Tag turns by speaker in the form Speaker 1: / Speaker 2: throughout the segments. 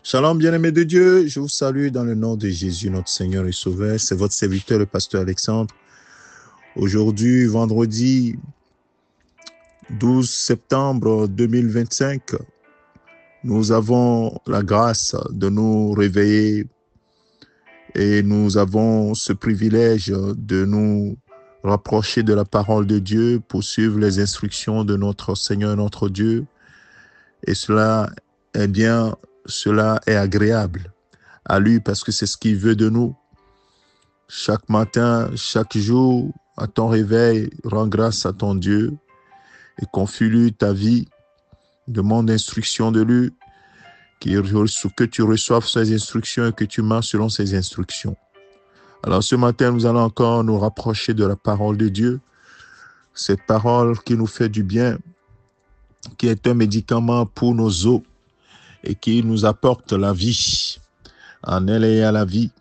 Speaker 1: Shalom, bien-aimés de Dieu, je vous salue dans le nom de Jésus, notre Seigneur et Sauveur. C'est votre serviteur, le pasteur Alexandre. Aujourd'hui, vendredi 12 septembre 2025, nous avons la grâce de nous réveiller et nous avons ce privilège de nous rapprocher de la parole de Dieu pour suivre les instructions de notre Seigneur et notre Dieu. Et cela est agréable à lui parce que c'est ce qu'il veut de nous. Chaque matin, chaque jour, à ton réveil, rends grâce à ton Dieu et confie-lui ta vie. Demande instruction de lui, que tu reçoives ses instructions et que tu marches selon ses instructions. Alors ce matin, nous allons encore nous rapprocher de la parole de Dieu, cette parole qui nous fait du bien, qui est un médicament pour nos os et qui nous apporte la vie. En elle est à la vie.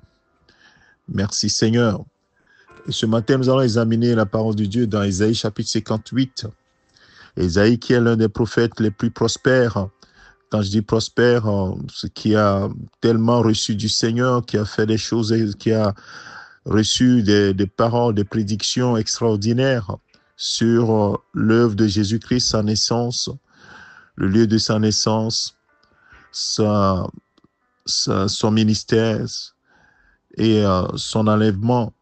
Speaker 1: Merci Seigneur. Et ce matin, nous allons examiner la parole de Dieu dans Ésaïe chapitre 58. Ésaïe qui est l'un des prophètes les plus prospères. Quand je dis prospère, ce qui a tellement reçu du Seigneur, qui a fait des choses, qui a reçu des paroles, des prédictions extraordinaires sur l'œuvre de Jésus-Christ, sa naissance, le lieu de sa naissance, son ministère et son enlèvement.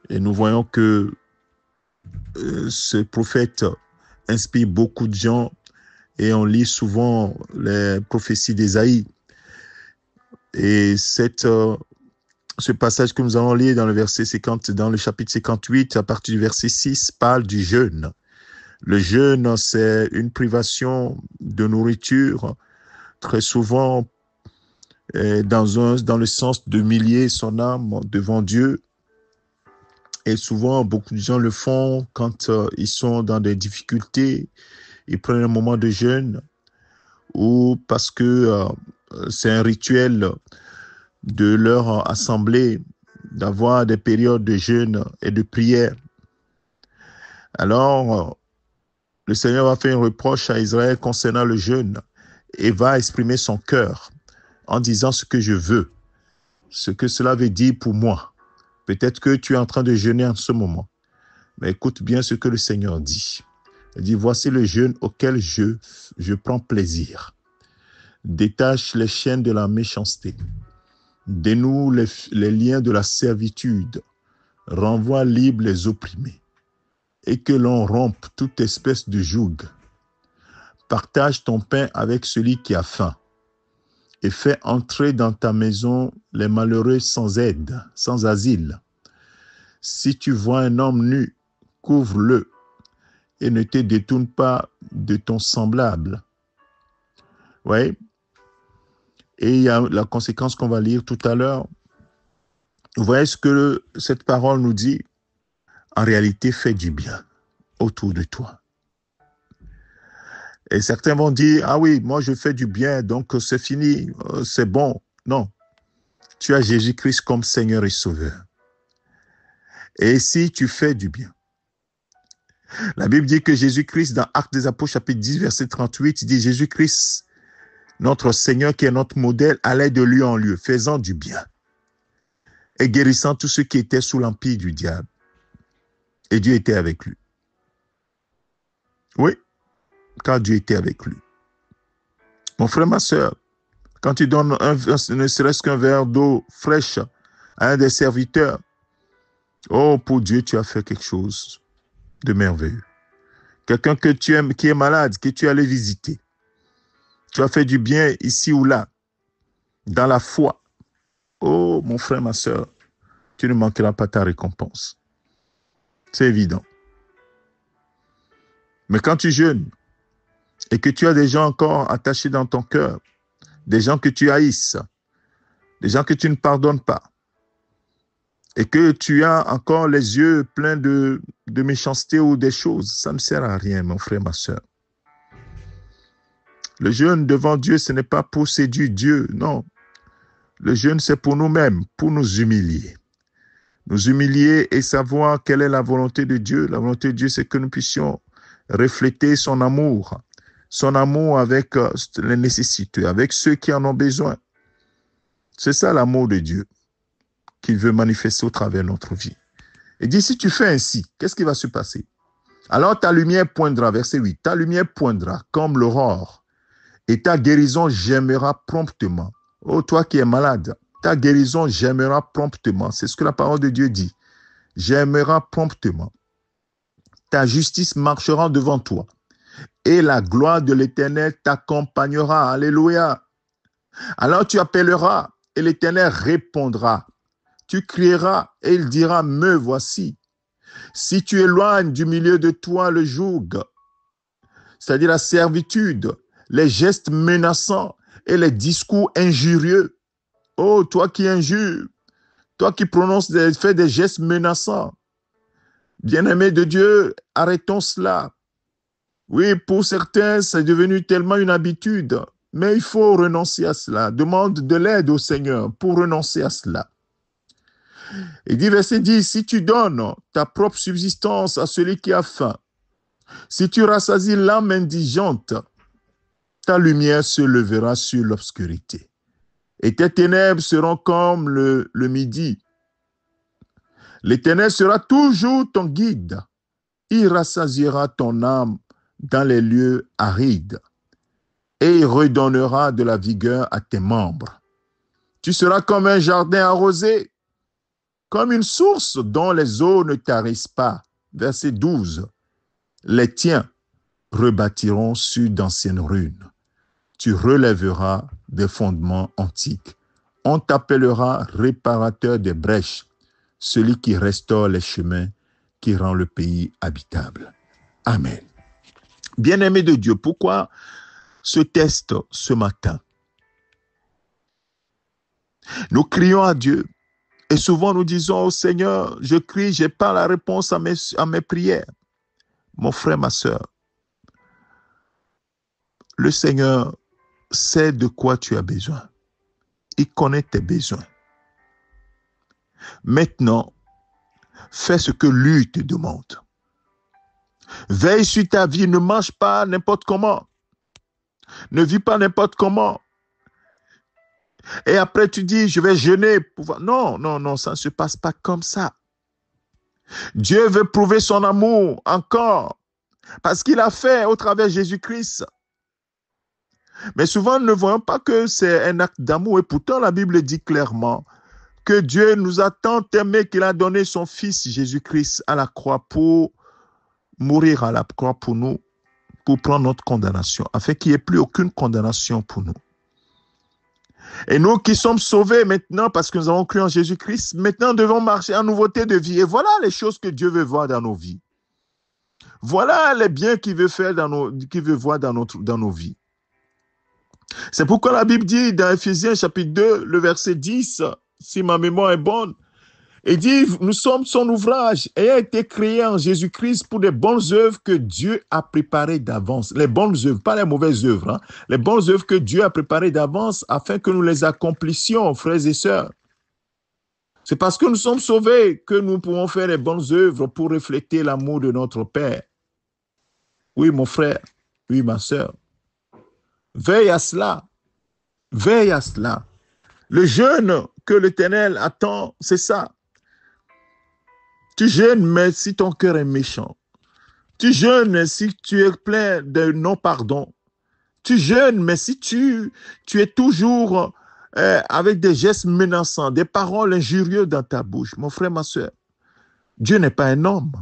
Speaker 1: Et nous voyons que ce prophète inspire beaucoup de gens et on lit souvent les prophéties d'Ésaïe. Et ce passage que nous allons lire dans dans le chapitre 58, à partir du verset 6, parle du jeûne. Le jeûne, c'est une privation de nourriture, très souvent dans le sens d'humilier son âme devant Dieu. Et souvent, beaucoup de gens le font quand ils sont dans des difficultés. Ils prennent un moment de jeûne ou parce que c'est un rituel de leur assemblée d'avoir des périodes de jeûne et de prière. Alors, le Seigneur va faire un reproche à Israël concernant le jeûne et va exprimer son cœur en disant ce que je veux, ce que cela veut dire pour moi. Peut-être que tu es en train de jeûner en ce moment, mais écoute bien ce que le Seigneur dit. Il dit, voici le jeûne auquel je prends plaisir. Détache les chaînes de la méchanceté. Dénoue les liens de la servitude. Renvoie libres les opprimés. Et que l'on rompe toute espèce de joug. Partage ton pain avec celui qui a faim. Et fais entrer dans ta maison les malheureux sans aide, sans asile. Si tu vois un homme nu, couvre-le. Et ne te détourne pas de ton semblable. Oui. Et il y a la conséquence qu'on va lire tout à l'heure. Vous voyez ce que cette parole nous dit? En réalité, fais du bien autour de toi. Et certains vont dire, ah oui, moi je fais du bien, donc c'est fini, c'est bon. Non. Tu as Jésus-Christ comme Seigneur et Sauveur. Et si tu fais du bien, la Bible dit que Jésus-Christ, dans Actes des Apôtres, chapitre 10, verset 38, il dit Jésus-Christ, notre Seigneur qui est notre modèle, allait de lieu en lieu, faisant du bien et guérissant tous ceux qui étaient sous l'empire du diable. Et Dieu était avec lui. Oui, car Dieu était avec lui. Mon frère, ma soeur, quand tu donnes ne serait-ce qu'un verre d'eau fraîche à un des serviteurs, oh, pour Dieu, tu as fait quelque chose de merveilleux. Quelqu'un que tu aimes, qui est malade, que tu es allé visiter. Tu as fait du bien ici ou là, dans la foi. Oh, mon frère, ma soeur, tu ne manqueras pas ta récompense. C'est évident. Mais quand tu jeûnes et que tu as des gens encore attachés dans ton cœur, des gens que tu haïsses, des gens que tu ne pardonnes pas, et que tu as encore les yeux pleins de méchanceté ou des choses, ça ne sert à rien, mon frère, ma soeur. Le jeûne devant Dieu, ce n'est pas pour séduire Dieu, non. Le jeûne, c'est pour nous-mêmes, pour nous humilier. Nous humilier et savoir quelle est la volonté de Dieu. La volonté de Dieu, c'est que nous puissions refléter son amour avec les nécessiteux, avec ceux qui en ont besoin. C'est ça l'amour de Dieu qu'il veut manifester au travers de notre vie. Et dit, si tu fais ainsi, qu'est-ce qui va se passer? Alors ta lumière poindra, verset 8, ta lumière poindra comme l'aurore et ta guérison germera promptement. Oh, toi qui es malade, ta guérison germera promptement. C'est ce que la parole de Dieu dit. Germera promptement. Ta justice marchera devant toi et la gloire de l'Éternel t'accompagnera. Alléluia. Alors tu appelleras et l'Éternel répondra. Tu crieras et il dira, me voici. Si tu éloignes du milieu de toi le joug, c'est-à-dire la servitude, les gestes menaçants et les discours injurieux, oh, toi qui injures, toi qui fais des gestes menaçants, bien-aimé de Dieu, arrêtons cela. Oui, pour certains, c'est devenu tellement une habitude, mais il faut renoncer à cela. Demande de l'aide au Seigneur pour renoncer à cela. Il dit, verset 10, si tu donnes ta propre subsistance à celui qui a faim, si tu rassasies l'âme indigente, ta lumière se levera sur l'obscurité. Et tes ténèbres seront comme le midi. L'Éternel sera toujours ton guide. Il rassasiera ton âme dans les lieux arides et il redonnera de la vigueur à tes membres. Tu seras comme un jardin arrosé, comme une source dont les eaux ne tarissent pas. Verset 12. Les tiens rebâtiront sur d'anciennes ruines. Tu relèveras des fondements antiques. On t'appellera réparateur des brèches, celui qui restaure les chemins, qui rend le pays habitable. Amen. Bien-aimé de Dieu, pourquoi ce test ce matin? Nous crions à Dieu et souvent nous disons au Seigneur, je crie, je n'ai pas la réponse à mes prières. Mon frère, ma soeur, le Seigneur sait de quoi tu as besoin. Il connaît tes besoins. Maintenant, fais ce que lui te demande. Veille sur ta vie, ne mange pas n'importe comment. Ne vis pas n'importe comment. Et après tu dis, je vais jeûner. Non, ça ne se passe pas comme ça. Dieu veut prouver son amour encore, parce qu'il a fait au travers de Jésus-Christ. Mais souvent, nous ne voyons pas que c'est un acte d'amour. Et pourtant, la Bible dit clairement que Dieu nous a tant aimés qu'il a donné son Fils Jésus-Christ à la croix pour mourir à la croix pour nous, pour prendre notre condamnation, afin qu'il n'y ait plus aucune condamnation pour nous. Et nous qui sommes sauvés maintenant parce que nous avons cru en Jésus-Christ, maintenant nous devons marcher en nouveauté de vie. Et voilà les choses que Dieu veut voir dans nos vies. Voilà les biens qu'il veut faire qu'il veut voir dans nos vies. C'est pourquoi la Bible dit dans Éphésiens chapitre 2, le verset 10, si ma mémoire est bonne, il dit, nous sommes son ouvrage ayant été créé en Jésus-Christ pour des bonnes œuvres que Dieu a préparées d'avance. Les bonnes œuvres, pas les mauvaises œuvres. Hein. Les bonnes œuvres que Dieu a préparées d'avance afin que nous les accomplissions, frères et sœurs. C'est parce que nous sommes sauvés que nous pouvons faire les bonnes œuvres pour refléter l'amour de notre Père. Oui, mon frère. Oui, ma sœur. Veille à cela. Veille à cela. Le jeûne que l'Éternel attend, c'est ça. Tu jeûnes, mais si ton cœur est méchant. Tu jeûnes si tu es plein de non-pardon. Tu jeûnes, mais si tu es toujours avec des gestes menaçants, des paroles injurieuses dans ta bouche. Mon frère, ma soeur, Dieu n'est pas un homme.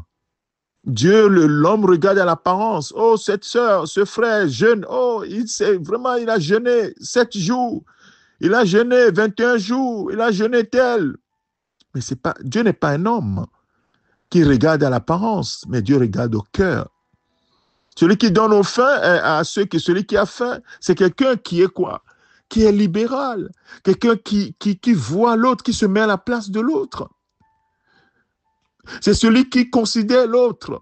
Speaker 1: L'homme regarde à l'apparence. Oh, cette soeur, ce frère jeûne. Oh, il a jeûné 7 jours. Il a jeûné 21 jours. Il a jeûné tel. Mais Dieu n'est pas un homme qui regarde à l'apparence, mais Dieu regarde au cœur. Celui qui donne au faim, celui qui a faim, c'est quelqu'un qui est quoi? Qui est libéral. Quelqu'un qui voit l'autre, qui se met à la place de l'autre. C'est celui qui considère l'autre.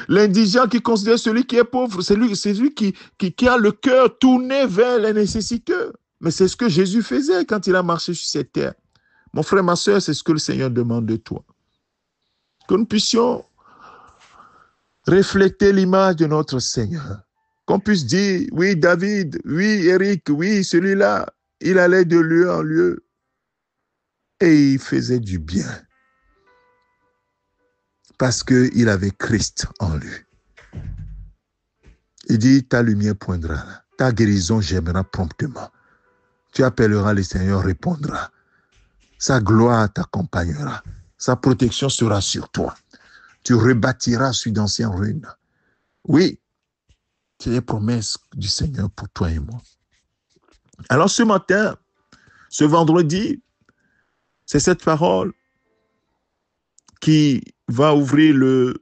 Speaker 1: L'indigent qui considère celui qui est pauvre, c'est lui qui a le cœur tourné vers les nécessiteux. Mais c'est ce que Jésus faisait quand il a marché sur cette terre. Mon frère, ma soeur, c'est ce que le Seigneur demande de toi. Que nous puissions refléter l'image de notre Seigneur. Qu'on puisse dire, oui, David, oui, Eric, oui, celui-là, Il allait de lieu en lieu et il faisait du bien parce qu'il avait Christ en lui. Il dit, ta lumière poindra là. Ta guérison germera promptement. Tu appelleras le Seigneur, répondra. Sa gloire t'accompagnera. Sa protection sera sur toi. Tu rebâtiras sur d'anciennes ruines. Oui, c'est les promesses du Seigneur pour toi et moi. Alors ce matin, ce vendredi, c'est cette parole qui va ouvrir le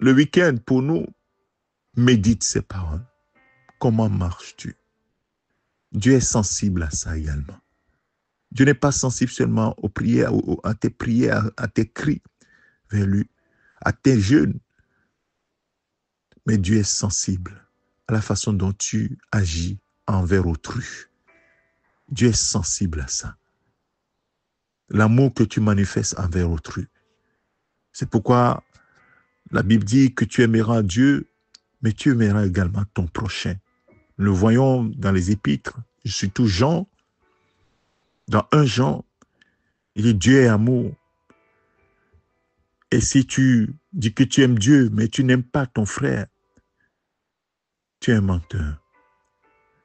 Speaker 1: week-end pour nous. Médite ces paroles. Comment marches-tu? Dieu est sensible à ça également. Dieu n'est pas sensible seulement aux prières, à tes prières, à tes cris vers lui, à tes jeûnes. Mais Dieu est sensible à la façon dont tu agis envers autrui. Dieu est sensible à ça. L'amour que tu manifestes envers autrui. C'est pourquoi la Bible dit que tu aimeras Dieu, mais tu aimeras également ton prochain. Nous le voyons dans les épîtres, surtout Jean. Dans 1 Jean, il dit Dieu est amour. Et si tu dis que tu aimes Dieu, mais tu n'aimes pas ton frère, tu es un menteur.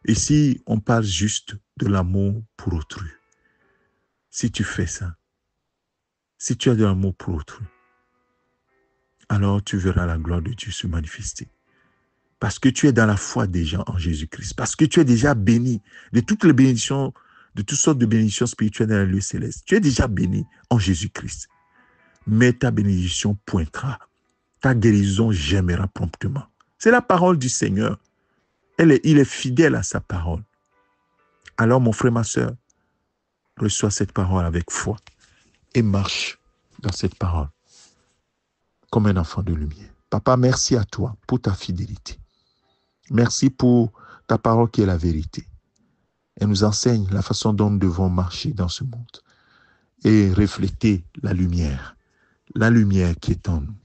Speaker 1: Ici, on parle juste de l'amour pour autrui. Si tu fais ça, si tu as de l'amour pour autrui, alors tu verras la gloire de Dieu se manifester. Parce que tu es dans la foi déjà en Jésus-Christ. Parce que tu es déjà béni de toutes les bénédictions, de toutes sortes de bénédictions spirituelles dans les lieux célestes. Tu es déjà béni en Jésus-Christ. Mais ta bénédiction pointera. Ta guérison germera promptement. C'est la parole du Seigneur. Il est fidèle à sa parole. Alors mon frère, ma soeur, reçois cette parole avec foi et marche dans cette parole comme un enfant de lumière. Papa, merci à toi pour ta fidélité. Merci pour ta parole qui est la vérité. Elle nous enseigne la façon dont nous devons marcher dans ce monde et refléter la lumière qui est en nous.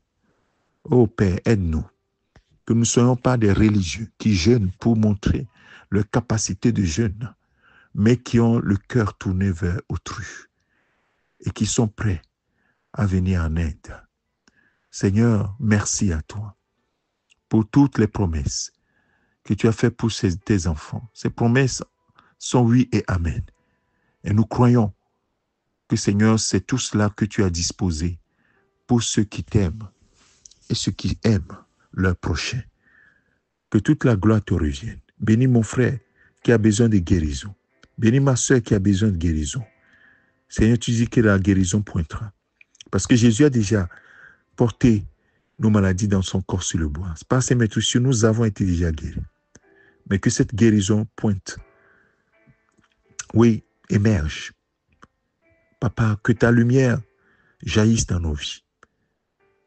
Speaker 1: Ô Père, aide-nous, que nous ne soyons pas des religieux qui jeûnent pour montrer leur capacité de jeûne, mais qui ont le cœur tourné vers autrui et qui sont prêts à venir en aide. Seigneur, merci à toi pour toutes les promesses que tu as faites pour tes enfants. Ces promesses sont oui et amen. Et nous croyons que, Seigneur, c'est tout cela que tu as disposé pour ceux qui t'aiment et ceux qui aiment leur prochain. Que toute la gloire te revienne. Bénis mon frère qui a besoin de guérison. Bénis ma soeur qui a besoin de guérison. Seigneur, tu dis que la guérison pointera. Parce que Jésus a déjà porté nos maladies dans son corps sur le bois. Par ses maîtresses, nous avons été déjà guéris. Mais que cette guérison pointe. Oui, émerge. Papa, que ta lumière jaillisse dans nos vies.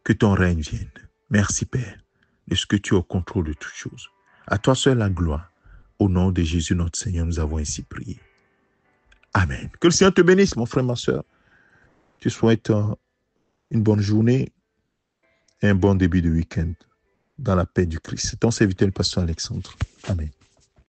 Speaker 1: Que ton règne vienne. Merci, Père, de ce que tu es au contrôle de toutes choses. À toi seul la gloire. Au nom de Jésus, notre Seigneur, nous avons ainsi prié. Amen. Que le Seigneur te bénisse, mon frère, ma soeur. Je souhaite une bonne journée et un bon début de week-end dans la paix du Christ. C'est ton serviteur, le pasteur Alexandre. Amen.